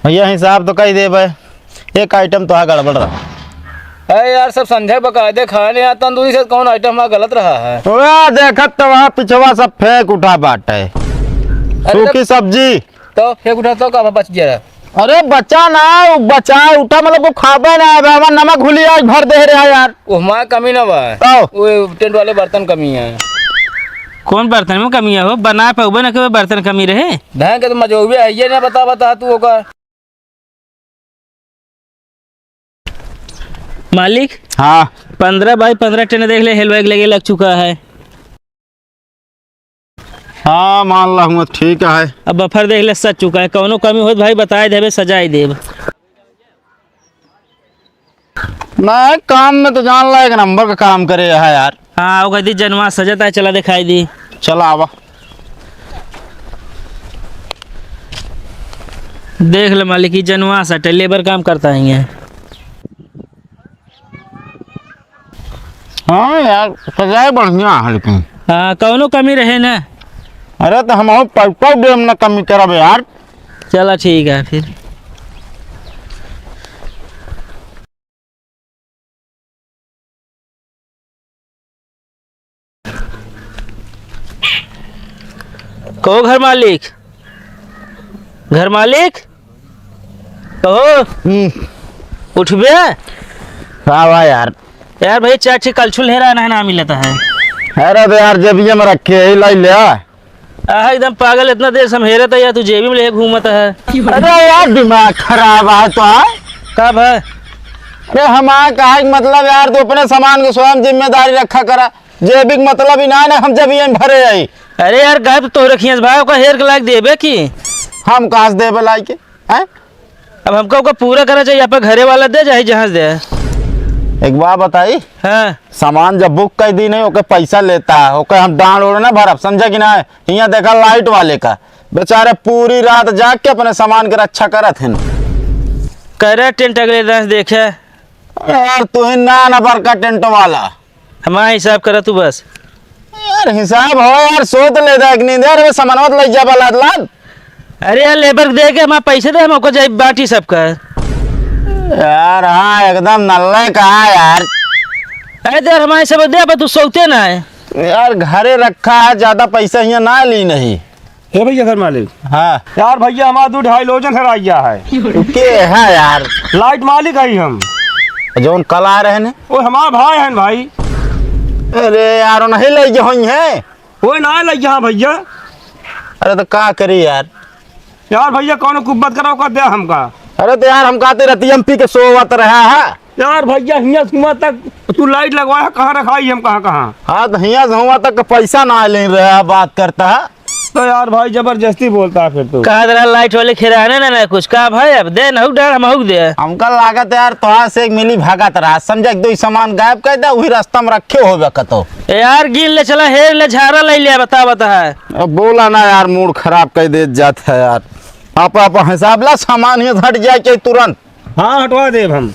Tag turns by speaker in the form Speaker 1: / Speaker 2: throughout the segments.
Speaker 1: भैया हिसाब तो कही दे भाई, एक आइटम तो गड़बड़ रहा।
Speaker 2: अरे यार सब संध्या बकायदे खाने यहाँ तंदूरी से कौन आइटम वहाँ गलत रहा है।
Speaker 1: देखत तो वहाँ पिछवा सब फेंक उठा बाटे, सूखी सब्जी
Speaker 2: तो फेंक उठा तो कहाँ बच गया।
Speaker 1: अरे बचा ना, बचा उठा मतलब वो खाबे ना है, नमक घुली आज भर दे रहा यार।
Speaker 2: वो हमारा कमी ना बा, वो टेंट वाले बर्तन कमी है।
Speaker 3: कौन बर्तन में कमी है? हो बना पाओगे ना कि बर्तन कमी रहे
Speaker 2: धन के तो मजोबी है ये ना बता तू होगा
Speaker 3: मालिक।
Speaker 1: हाँ
Speaker 3: 15 बाई 15 टन देख ले हेलवैग लग चुका है।
Speaker 1: हाँ मान ला ठीक है।
Speaker 3: अब बफर देख ले सज चुका है, कौनो कमी हो भाई बताए देवे सजाई देव।
Speaker 1: नहीं काम में तो जान ला एक नंबर का काम करे है यार।
Speaker 3: हाँ वो कहती जनवा सजता है, चला दिखाई दी।
Speaker 1: चला आवा
Speaker 3: देख ले मालिक की जनवा सटे लेबर काम करता है ये।
Speaker 1: हाँ यार सजाए बढ़िया है लेकिन।
Speaker 3: हाँ कौनो कमी रहे ना।
Speaker 1: अरे तो हम पैसा दे ना कमी करब यार।
Speaker 3: चला ठीक है फिर। कहो घर मालिक, घर मालिक कहो उठबे।
Speaker 1: हाँ भाई यार।
Speaker 3: यार भाई चार ठी कलछुल हेरा ना मिलता है।
Speaker 1: अरे तो यार जेबिया में रखे ही लाई ले।
Speaker 3: एकदम पागल, इतना देर से हम हेरे था यार, तू जेबी में ले घूमता है।
Speaker 1: अरे यार दिमाग खराब है तो
Speaker 3: कब है?
Speaker 1: अरे हमारा कहा मतलब यार तो अपने सामान की स्वयं जिम्मेदारी रखा करा, जेबिक मतलब ही ना हम जब ये भरे आई।
Speaker 3: अरे यार गायब तो रखिए भाई का हेर के लायक देबे की
Speaker 1: हम कहाँ से देबे लायक हैं?
Speaker 3: अब हमको का पूरा करना चाहिए, आप घरे वाला दे जाए जहाज दे।
Speaker 1: एक बात बताई,
Speaker 3: हाँ
Speaker 1: सामान जब बुक कर दी नहीं ओके पैसा लेता है, ओके हम डांड ओढ़ ना भरब, समझे कि ना। यहाँ देखा लाइट वाले का बेचारे पूरी रात जाग के अपने सामान की रक्षा करत हैं।
Speaker 3: करे टेंट अगले दस देखे
Speaker 1: यार तू ही ना नंबर का टेंट वाला
Speaker 3: हमारा हिसाब करा तू बस।
Speaker 1: यार हिसाब हो यार, सोच ले दे कि नहीं दे रे सामान ले जा लाद लाद।
Speaker 3: अरे यार लेबर दे के हमारे पैसे दे, हमको जाए बाटी सबका।
Speaker 1: यार हाँ एकदम नल्ले कहा यार।
Speaker 3: अरे यार हमारे सब दे, अब तू सोते ना है
Speaker 1: यार घरे रखा है, ज्यादा पैसा यहाँ ना ली नहीं।
Speaker 2: हे भैया घर मालिक।
Speaker 1: हाँ
Speaker 2: यार भैया हमारा 2-2.5 लोजन हराइया है।
Speaker 1: के है यार?
Speaker 2: लाइट मालिक है हम
Speaker 1: जो कल आ रहे ने
Speaker 2: वो हमारा भाई है भाई।
Speaker 1: अरे यार नहीं ले है
Speaker 2: वो ना लग यहाँ भैया।
Speaker 1: अरे तो क्या करी यार?
Speaker 2: यार भैया कौन कुब्बत कराओ कर दे हमका।
Speaker 1: अरे तो यार हम कहते रतियम पी के सोवत रहा है।
Speaker 2: यार भैया हिया सुमा तक तू लाइट लगवाया कहाँ रखाई हम कहाँ।
Speaker 1: हाँ तो हिया से हुआ तक पैसा ना ले रहा बात करता है।
Speaker 2: तो यार भाई जबरदस्ती बोलता है फिर तू।
Speaker 3: कहा जरा लाइट वाले खिराने ना कुछ कहा भाई, अब दे ना डर हम हुक दे।
Speaker 1: हमका लागत यार तोहा से एक मिली भागत रहा, समझे दो सामान गायब कर दे वही रास्ता में रखे होबे कतो।
Speaker 3: यार गिन ले चला हेर ले झारा ले लिया बता है।
Speaker 1: अब बोला ना यार मूड खराब कर दे जाता है यार। आप हिसाब ला सामान ही हट जाए के तुरंत।
Speaker 2: हाँ हटवा दे हम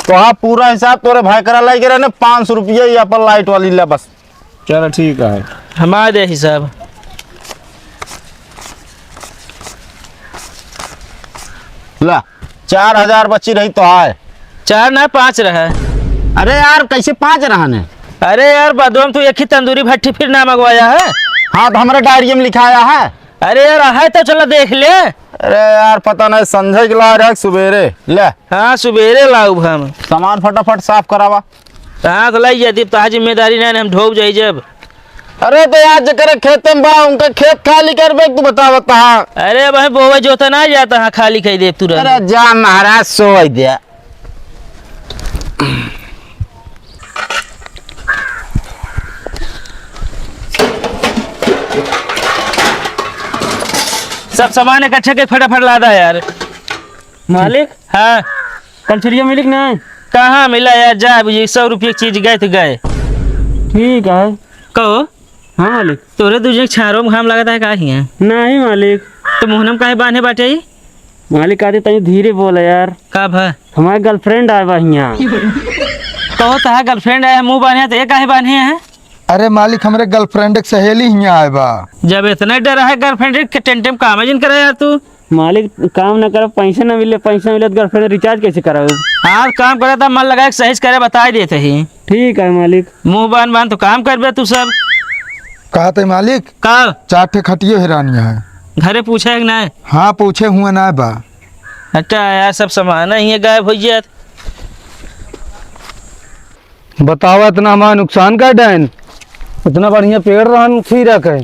Speaker 1: तो हाँ पूरा हिसाब तोरे भाई करा लाई रहे 500 रुपया या पर लाइट वाली ला बस।
Speaker 2: चलो ठीक है
Speaker 3: हमारा दे हिसाब।
Speaker 1: ला 4000 बची रही तो है।
Speaker 3: 4 ना 5 रहा।
Speaker 1: अरे यार कैसे 5 रहने?
Speaker 3: अरे यार बदोम तू एक ही तंदूरी भट्टी फिर ना मंगवाया है।
Speaker 1: हाँ तो हमारे डायरी में लिखाया है।
Speaker 3: अरे यार है तो चलो देख ले।
Speaker 1: अरे यार पता नहीं संजय के ला रहा सवेरे ले।
Speaker 3: हाँ सवेरे लाऊ हम
Speaker 1: सामान फटाफट साफ करावा।
Speaker 3: हाँ तो लाई दीप तो जिम्मेदारी नहीं हम ढोक जाई जब।
Speaker 1: अरे तो यार जकर खेत में बा उनका खेत खाली करबे तू बता।
Speaker 3: अरे भाई बोवा जोता ना जाता हाँ खाली कही दे तू।
Speaker 1: अरे जा महाराज सो दिया।
Speaker 3: सब सामान इकट्ठे के फटाफट लादा यार।
Speaker 2: मालिक।
Speaker 3: हाँ
Speaker 2: कलछुरिया मिलिक नहीं
Speaker 3: कहाँ मिला यार, जा 100 रुपये चीज गए तो गए।
Speaker 2: ठीक है
Speaker 3: कहो।
Speaker 2: हाँ मालिक।
Speaker 3: तोरे तुझे छारों में घाम लगता है का ही
Speaker 2: नहीं मालिक।
Speaker 3: तो मुहनम काहे बांधे बाटे ही?
Speaker 2: मालिक आते तनी धीरे बोला यार,
Speaker 3: का भा
Speaker 2: हमारे गर्लफ्रेंड आए बा यहाँ।
Speaker 3: कहो तहा गर्लफ्रेंड आया मुंह बांधे तो ये काहे बांधे हैं?
Speaker 4: अरे मालिक हमरे गर्लफ्रेंड एक सहेली हियाँ आए बा।
Speaker 3: जब इतना डर है गर्लफ्रेंड के टेंट में काम जिन करे यार तू। मालिक काम ना करे, पैसा ना मिले तो गर्लफ्रेंड रिचार्ज कैसे कराओ? हाँ काम करे तो मन लगा सही करे बता देते ही। ठीक है मालिक। मुंह बांध बांध तो काम कर बे तू सब।
Speaker 4: कहा थे मालिक
Speaker 3: का
Speaker 4: 4 ठे खटियो हैरानिया है।
Speaker 3: घरे पूछे कि ना?
Speaker 4: हाँ पूछे हुए ना बा।
Speaker 3: अच्छा यार सब सामान ही गायब हो जात।
Speaker 5: बताओ इतना हमारा नुकसान कर डैन, इतना बढ़िया पेड़ रहन खीरा के,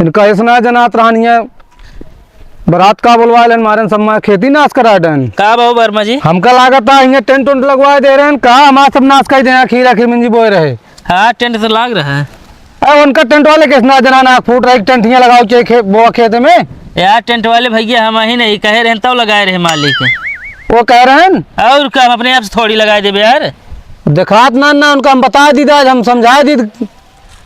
Speaker 5: इनका ऐसा जनात रहनिया बारात का बुलवा लेन मारे सब खेती नाश करा डैन।
Speaker 3: का बहु वर्मा जी?
Speaker 5: हमका लागत था हिंगे टेंट उंट लगवा दे रहे हैं, कहा हमारा सब नाश कर देना खीरा की मंजी बोए रहे।
Speaker 3: हाँ टेंट तो लाग रहा है।
Speaker 5: उनका टेंट वाले किसना जनाना फूट रहा टेंट यहाँ लगाओ चाहिए बोआ खेत में।
Speaker 3: यार टेंट वाले भैया हम ही नहीं कहे रहे तब लगाए रहे मालिक।
Speaker 5: वो कह रहे हैं
Speaker 3: और क्या हम अपने आप से थोड़ी लगाए देवे यार।
Speaker 5: दिखात ना उनका हम बता दी आज हम समझा दी।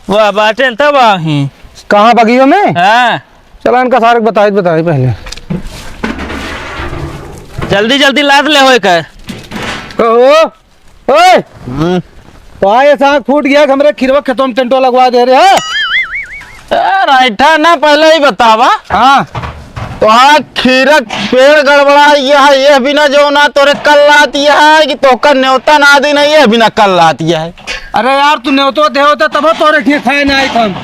Speaker 3: वाह बाटे तब आही
Speaker 5: कहाँ बगियों में?
Speaker 3: हाँ
Speaker 5: चलो इनका सारे बताए पहले।
Speaker 3: जल्दी जल्दी लाद ले होए कर।
Speaker 5: ओए तो आए साग फूट गया हमरे खीरवा खेतों में टेंटो लगवा दे रहे हैं।
Speaker 1: यार ऐठा ना पहले ही बतावा।
Speaker 5: हाँ
Speaker 1: तो हाँ खीरक पेड़ गड़बड़ा ये भी ना जो ना तोरे कल लाती है कि तो कर न्योता ना दी नहीं, ये भी ना कल लाती है।
Speaker 5: अरे यार तू न्योतो दे होता तब तो रखिए खाए ना आई हम।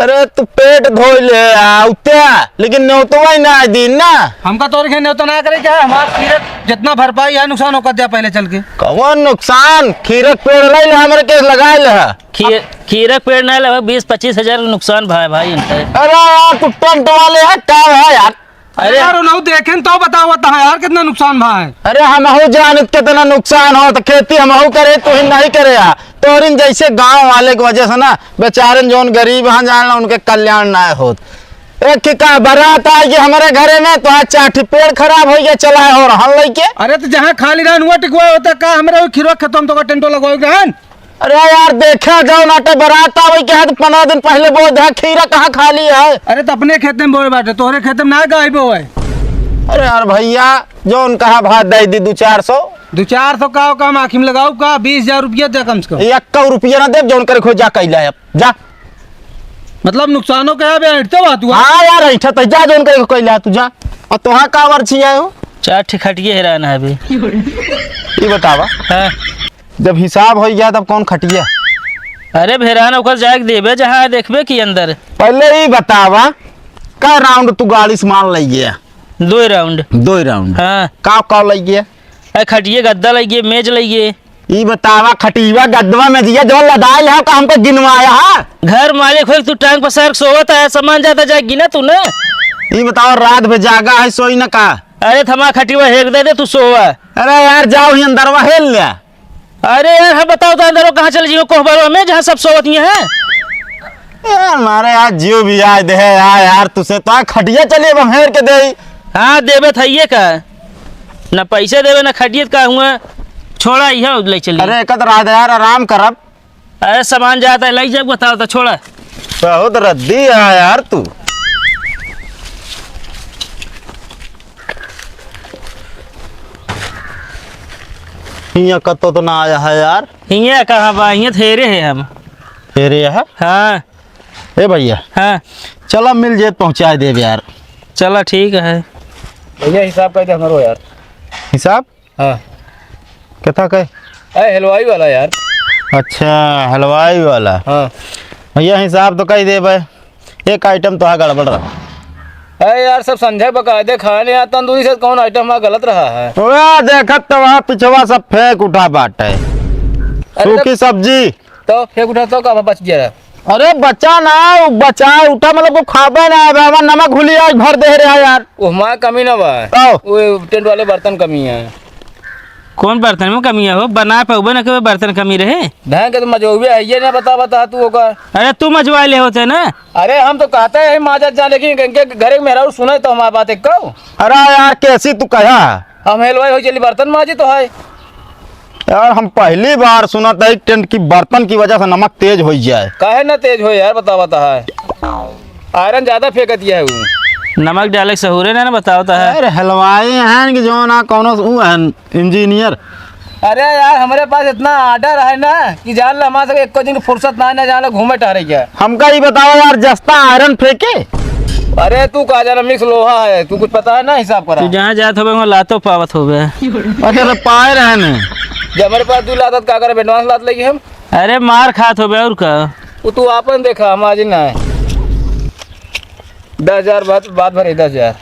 Speaker 1: अरे तू पेट धो ले उते लेकिन न्योतो ही ना दिन ना।
Speaker 5: हमका तो रखिए न्योता ना करे क्या हमारा खीरक जितना भरपाई है नुकसान होकर दिया पहले चल के।
Speaker 1: कौन नुकसान? खीरक पेड़ ले हमारे केस लगाए ले।
Speaker 3: खीरक पेड़ ना लगा 20-25 हजार नुकसान भाई इनका।
Speaker 1: अरे यार तू टेंट वाले है क्या है यार?
Speaker 5: अरे यार उन्होंने देखें तो बताओ यार कितना नुकसान भा है।
Speaker 1: अरे हमहू जानत कितना नुकसान हो तो खेती हमहू करे तो ही नहीं करे तोरिन जैसे गांव वाले की वजह से ना बेचारन जोन गरीब हैं जानना उनके कल्याण ना होत। एक का बारात आई कि हमारे घरे में तो आज 4 पेड़ खराब हो गया चला हो रहा लेके।
Speaker 5: अरे तो जहाँ खाली रहन हुआ टिकवा होता का हमारे खीरवा खेतों तो टेंटो लगवाओगे रहन।
Speaker 1: अरे यार देखा जाओ नाटे बारात आवे के है तो 15 दिन पहले बोल दे खीरा कहाँ खाली है।
Speaker 5: अरे तो अपने खेत में बोए बाटे तोहरे खेत में ना गाय बोए।
Speaker 1: अरे यार भैया जो कहा भात दे दी 200-400
Speaker 5: 200-400 का काम आखिम लगाओ का 20,000 रुपया दे कम से कम।
Speaker 1: 1 रुपया ना दे जोन करे खो जा कैला अब जा।
Speaker 5: मतलब नुकसानों के है तो बात हुआ।
Speaker 1: हाँ यार ऐठा तो जा जोन करे कैला तू जा। और तोहा का वर्ची है हो
Speaker 3: 4 ठे खटिए हैरान है अभी।
Speaker 1: ये बतावा
Speaker 3: हाँ
Speaker 1: जब हिसाब हो गया तब कौन खटिया?
Speaker 3: अरे भेरान ओकर जाके देबे जहाँ देखबे की अंदर।
Speaker 1: पहले ही बतावा का राउंड तू गाड़ी से माल लग गया?
Speaker 3: 2 राउंड।
Speaker 1: 2 राउंड
Speaker 3: हाँ
Speaker 1: का लग गया?
Speaker 3: अरे खटिए गद्दा लगिए मेज लगिए।
Speaker 1: ये बतावा खटीवा गद्दवा में दिया जो लदाई है का हमको गिनवाया है?
Speaker 3: घर मालिक हो तू टांग पर सर सोवत है सामान जाता जाएगी ना तू ना।
Speaker 1: ये बताओ रात में जागा है सोई न का?
Speaker 3: अरे थमा खटिवा हेक दे तू सोवा।
Speaker 1: अरे यार जाओ ही अंदरवा हेल ले।
Speaker 3: अरे यार हम बताओ तो अंदर कहाँ चल जियो कोहबरवा में जहाँ सब सोवत है।
Speaker 1: हमारे यार जियो भी आए दे यार तुसे तो खटिया चलिए हम हेर के दे।
Speaker 3: हाँ देवे थइए का ना पैसे देवे ना खटियत का हुआ छोड़ा यह ले चलिए।
Speaker 1: अरे एक रात यार आराम करब।
Speaker 3: अरे सामान जाता है लग जाए बताओ तो छोड़ा।
Speaker 1: बहुत रद्दी है यार तू। हिया कतो तो ना आया है यार।
Speaker 3: हिया कहाँ बा हिया थेरे है हम।
Speaker 1: फिर ये है
Speaker 3: हाँ
Speaker 1: ए भैया
Speaker 3: हाँ
Speaker 1: चलो मिल जे पहुँचा दे यार।
Speaker 3: चलो ठीक है।
Speaker 2: भैया हिसाब कर दे हमारो यार।
Speaker 1: हिसाब
Speaker 2: हाँ
Speaker 1: कितना कहे?
Speaker 2: अरे हलवाई वाला यार।
Speaker 1: अच्छा हलवाई वाला।
Speaker 2: हाँ
Speaker 1: भैया हिसाब तो कही दे भाई एक आइटम तो गड़बड़ रहा।
Speaker 2: अरे यार सब संजय बकायदे खाने यहाँ तंदूरी से कौन आइटम वहाँ गलत रहा है।
Speaker 1: देखत तो वहाँ पिछवा सब फेंक उठा बाटे सूखी सब्जी
Speaker 2: तो फेंक उठा तो का बच गया।
Speaker 1: अरे बचा ना बचा उठा मतलब वो खाबे ना है नमक घुली आज भर दे रहा यार।
Speaker 2: वो हमारा कमी ना बा
Speaker 1: आओ।
Speaker 2: वो टेंट वाले बर्तन कमी है।
Speaker 3: कौन बर्तन में कमी है हो बना पाओगे ना कि बर्तन कमी रहे।
Speaker 2: ढंग के तो मजोबे है ये ना बता तू होगा।
Speaker 3: अरे तू मजवा ले होते ना।
Speaker 2: अरे हम तो कहते हैं माजत जा लेकिन इनके घरे मेहरा सुने तो हमारी बात एक कहो।
Speaker 1: अरे यार कैसी तू कहा
Speaker 2: हम हेलवाई हो चली बर्तन माजी तो है
Speaker 1: यार हम पहली बार सुना था एक टेंट की बर्तन की वजह से नमक तेज हो जाए।
Speaker 2: काहे ना तेज हो यार बता है आयरन ज्यादा फेंक दिया है वो।
Speaker 3: नमक डाले सहूरे ना बताओ तो है।
Speaker 1: अरे हलवाई हैं कि जो ना कौन इंजीनियर।
Speaker 2: अरे यार हमारे पास इतना आर्डर है ना कि जान ला हमारे एक दिन की फुर्सत ना है ना जान ला घूमे टहरे क्या।
Speaker 1: हमका ये बताओ यार जस्ता आयरन फेंके
Speaker 2: अरे तू कहा जाना मिक्स लोहा है, तू कुछ पता है ना हिसाब करा।
Speaker 3: तू जहाँ जात होबे वहाँ लातो पावत होबे।
Speaker 1: अरे पाए रहने
Speaker 2: जब हमारे पास 2 लात का करे एडवांस लात लगी हम,
Speaker 3: अरे मार खात होबे और का।
Speaker 2: वो तू आपन देखा हम आज ना है 10,000 बात भरे 10,000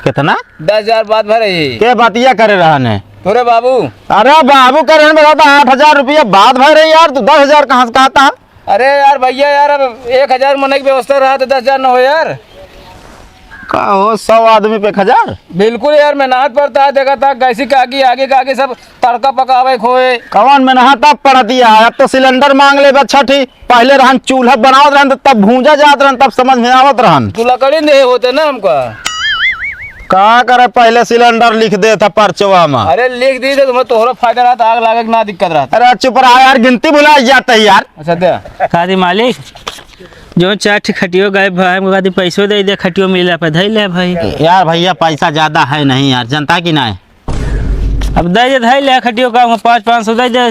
Speaker 1: कितना
Speaker 2: 10,000 बात भरे ये
Speaker 1: के बातिया करे रहने।
Speaker 2: तोरे बाबू।
Speaker 1: अरे बाबू करे रहने बताता 8,000 रुपया बात भर रही यार, तू 10,000 कहाँ से कहता है।
Speaker 2: अरे यार भैया यार, अब 1,000 मन की व्यवस्था रहा तो 10,000 न हो यार।
Speaker 1: का हो 100 आदमी पे 1,000।
Speaker 2: बिल्कुल यार, मेहनत पड़ता है, देखा था कैसी कागी आगे का आगे सब तड़का पकावे खोए।
Speaker 1: कौन में नहाता पड़ दिया है, अब तो सिलेंडर मांग ले अच्छा ठीक। पहले रहन चूल्हा बनावत रहन तब भूंजा जात रहन, तब समझ में आवत रहन।
Speaker 2: तू लकड़ी नहीं होते ना हमका।
Speaker 1: का करे पहले सिलेंडर लिख दे था परचवा में।
Speaker 2: अरे लिख दी थे तुम्हें, तोहरा फायदा रहा, आग लागे ना दिक्कत रहा।
Speaker 1: अरे चुप रहा यार, गिनती भुला जाता है यार।
Speaker 2: अच्छा दे
Speaker 3: खादी मालिक जो 4 ठे खटियो गए भाई हमको खादी पैसो दे दे, खटियो मिला पे धई ले भाई।
Speaker 1: यार भैया पैसा ज्यादा है नहीं यार, जनता की ना है।
Speaker 3: अब दे दे धई ले खटियो का 500 दे दे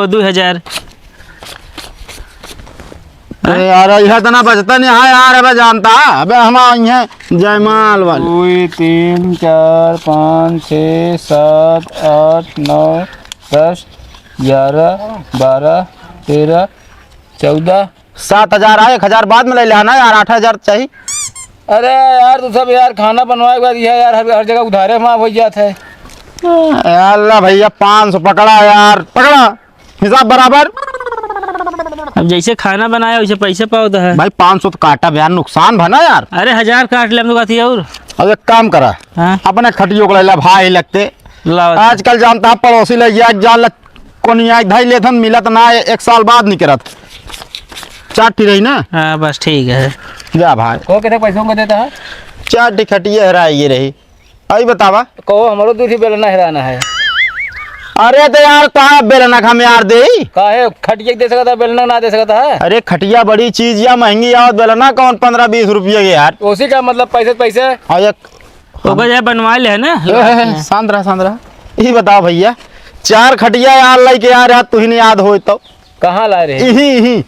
Speaker 3: 2,000।
Speaker 1: अरे यार यह तो ना बचता नहीं है यार, अब जानता अबे हम यहाँ जयमाल वाले
Speaker 2: 2 3 4 5 6 7 8 9 10 11 12 13 14।
Speaker 1: 7,000 आए, 1,000 बाद में ले लेना यार, 8,000 चाहिए।
Speaker 2: अरे यार तू सब यार खाना बनवाए के बाद यह यार हर जगह उधारे माँ हो जाता है।
Speaker 1: अल्लाह भैया 500 पकड़ा यार, पकड़ा हिसाब बराबर।
Speaker 3: अब जैसे खाना बनाया वैसे पैसे पाओ तो है
Speaker 1: भाई 500 तो काटा यार, नुकसान भना यार।
Speaker 3: अरे 1,000 काट ले हम तो कहती है। और
Speaker 1: अब एक काम करा,
Speaker 3: हाँ
Speaker 1: अपने खटियों को ले ला भाई लगते।
Speaker 3: लाओ
Speaker 1: आजकल जानता है पड़ोसी ले गया जान कोनी आई धाई लेथन मिलत ना 1 साल बाद नहीं करत। चाटी रही ना।
Speaker 3: हाँ बस ठीक है।
Speaker 1: जा भाई
Speaker 2: को कितने पैसों को देता है?
Speaker 1: चाटी खटिए हराई रही। आई बतावा
Speaker 2: कहो हमारो दूसरी बेलना हिराना है।
Speaker 1: अरे तो यार कहाँ बेलना हम यार दे।
Speaker 2: काहे खटिया दे सकता है, बेलना ना दे सकता है?
Speaker 1: अरे खटिया बड़ी चीज या महंगी आओ, बेलना कौन 15-20 रुपये के यार।
Speaker 2: उसी का मतलब पैसे पैसे।
Speaker 1: और एक
Speaker 3: ओके जाए बनवा ले है ना।
Speaker 1: शांत रहा। ये बताओ भैया 4 खटिया यार लेके यार तू ही नहीं याद हो तो
Speaker 2: कहाँ ला रहे?
Speaker 1: यही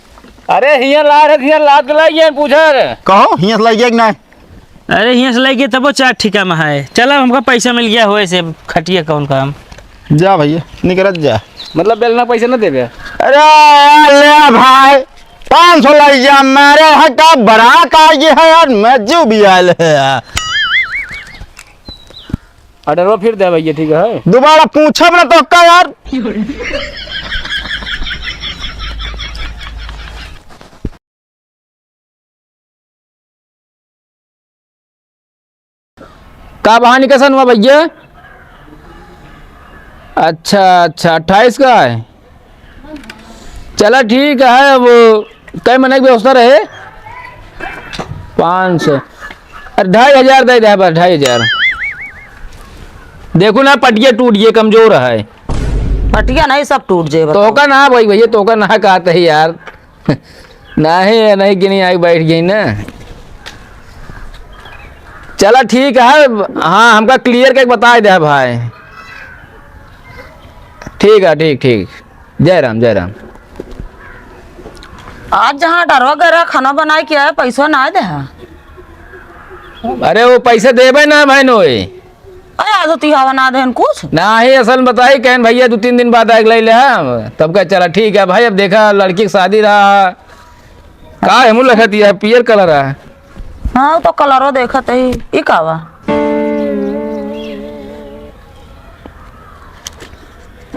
Speaker 2: अरे हिया ला रहे, हिया लाद के लाइए पूछा रे।
Speaker 1: कहो हियाँ से लगे कि नहीं।
Speaker 3: अरे यहाँ से लगे तब वो 4 ठिका में है। चलो हमको पैसा मिल गया हो से खटिया कौन काम।
Speaker 1: जा भैया निकलत जा।
Speaker 2: मतलब बेलना पैसे न देवे?
Speaker 1: अरे यार ले भाई 500 लग जा, मेरे यहाँ का बारात आ गया है यार, मैं जो भी आयल है यार।
Speaker 2: ऑर्डर फिर दे भैया, ठीक है?
Speaker 1: दोबारा पूछब ना तो का यार।
Speaker 2: का बहानी कसन हुआ भैया? अच्छा 28 का है। चला ठीक है। वो कई महीने की व्यवस्था रहे? 500। अरे 2,500 दे दे बस 2,500। देखो ना पटिया टूट गए, कमजोर है।
Speaker 6: पटिया नहीं सब टूट जाए।
Speaker 2: तो का ना भाई भैया, तो का ना कहते है यार। नहीं गिनी आई बैठ गई ना। चला ठीक है। हाँ हमका क्लियर करके बता दे भाई। ठीक है, ठीक। जय राम।
Speaker 6: आज जहाँ डरवा गया खाना बनाए के आए पैसा ना दे।
Speaker 2: अरे वो पैसे देवे ना भाई नोए।
Speaker 6: अरे आज तो हवा ना दे कुछ
Speaker 2: ना ही असल में बताई कहन भैया 2-3 दिन बाद आग ले हम तब का। चला ठीक है भाई। अब देखा लड़की की शादी रहा का है मुँह लखती है पियर कलर है।
Speaker 6: हाँ तो कलरो देखत है ई कावा।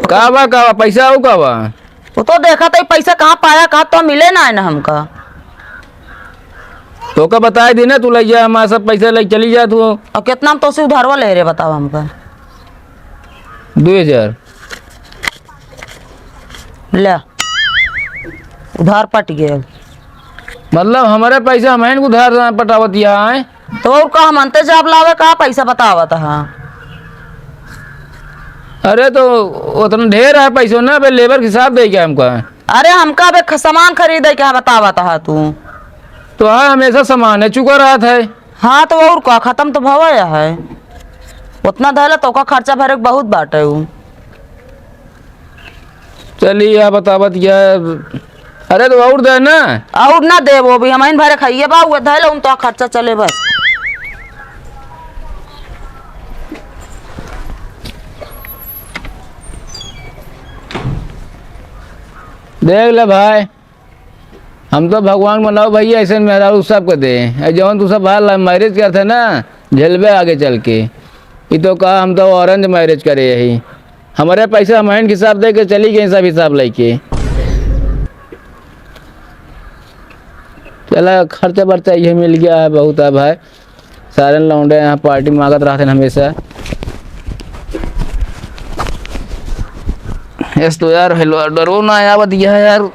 Speaker 2: का पैसा हो का
Speaker 6: वो तो देखा था पैसा कहाँ पाया, कहाँ तो मिले ना है ना हमका।
Speaker 2: तो का बताए दी ना, तू ले जा हमारा सब पैसा ले चली जा तू।
Speaker 6: और कितना में तो से उधारवा ले रहे बताओ हमका।
Speaker 2: 2,000
Speaker 6: ले उधार पट गए।
Speaker 2: मतलब हमारे पैसा हमें उधार पटावत है।
Speaker 6: तो और कहा मनते जब लावे कहा पैसा बतावत है।
Speaker 2: अरे तो उतना ढेर है पैसों ना, बे लेबर के हिसाब दे क्या हमको?
Speaker 6: अरे हमका बे सामान खरीदे क्या बतावत है तू।
Speaker 2: तो हाँ हमेशा सामान है चुका रहा था।
Speaker 6: हाँ तो और का खत्म तो भवा है उतना धैला तो का खर्चा भरे के बहुत बाटे उ।
Speaker 2: चलिए आप बतावत या अरे तो और दे ना।
Speaker 6: और ना दे वो भी हम भरे खाइए बा वो धैले उन तो खर्चा चले बस।
Speaker 2: देख ले भाई, हम तो भगवान बनाओ भैया ऐसे मेहरा सब को दे जवन तू सब बाहर मैरिज करते ना झेलबे आगे चल के। ये तो कहा हम तो ऑरेंज मैरिज करे यही, हमारे पैसा हम हिसाब दे के चली गई सब हिसाब लेके। चला खर्चा बर्चा ये मिल गया है बहुत है भाई, सारे लौंडे यहाँ पार्टी मांगत रहते हैं हमेशा। यस तो यार हेलो डरो ना यार दिया यार।